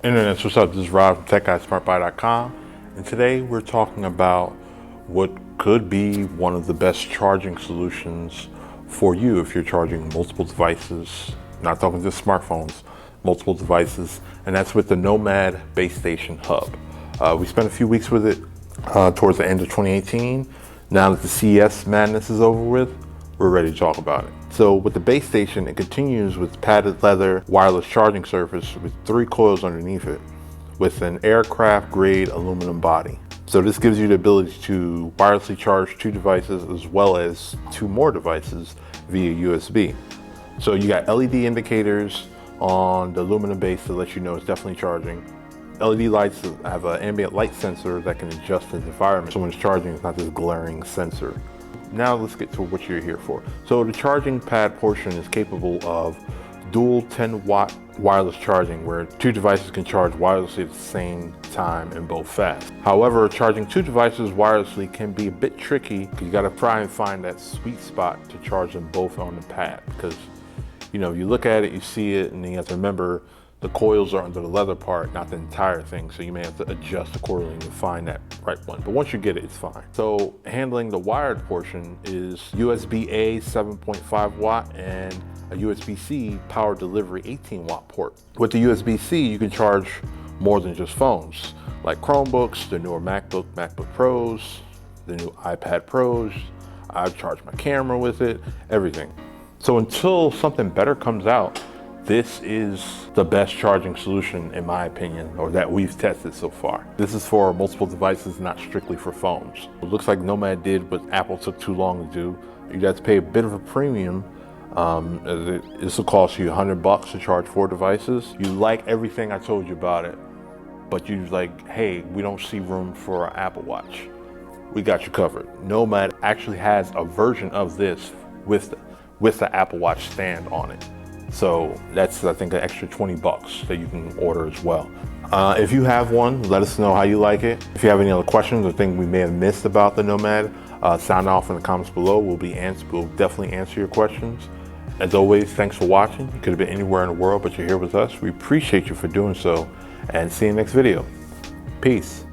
Internet, what's up? This is Rob from TechGuysSmartBuy.com, and today we're talking about what could be one of the best charging solutions for you if you're charging multiple devices, not talking just smartphones, multiple devices, and that's with the Nomad base station hub. We spent a few weeks with it towards the end of 2018. Now that the CES madness is over with, we're ready to talk about it. So with the base station, it continues with padded leather wireless charging surface with 3 coils underneath it with an aircraft grade aluminum body. So this gives you the ability to wirelessly charge 2 devices as well as 2 more devices via USB. So you got LED indicators on the aluminum base to let you know it's definitely charging. LED lights have an ambient light sensor that can adjust the environment so when it's charging it's not this glaring sensor. Now let's get to what you're here for. So the charging pad portion is capable of dual 10-watt wireless charging where 2 devices can charge wirelessly at the same time and both fast. However, charging 2 devices wirelessly can be a bit tricky because you got to try and find that sweet spot to charge them both on the pad, because you look at it, you see it, and then you have to remember the coils are under the leather part, not the entire thing, so you may have to adjust accordingly to find that right one. But once you get it, it's fine. So handling the wired portion is USB-A 7.5 watt and a USB-C power delivery 18 watt port. With the USB-C, you can charge more than just phones, like Chromebooks, the newer MacBook Pros, the new iPad Pros. I've charged my camera with it, everything. So until something better comes out, this is the best charging solution in my opinion, or that we've tested so far. This is for multiple devices, not strictly for phones. It looks like Nomad did what Apple took too long to do. You got to pay a bit of a premium. This will cost you $100 to charge 4 devices. You like everything I told you about it, but you're like, hey, we don't see room for an Apple Watch. We got you covered. Nomad actually has a version of this with the Apple Watch stand on it. So that's, I think, an extra $20 that you can order as well. If you have one, let us know how you like it. If you have any other questions or things we may have missed about the Nomad, sound off in the comments below. We'll definitely answer your questions. As always, thanks for watching. You could have been anywhere in the world, but you're here with us. We appreciate you for doing so, and see you next video. Peace.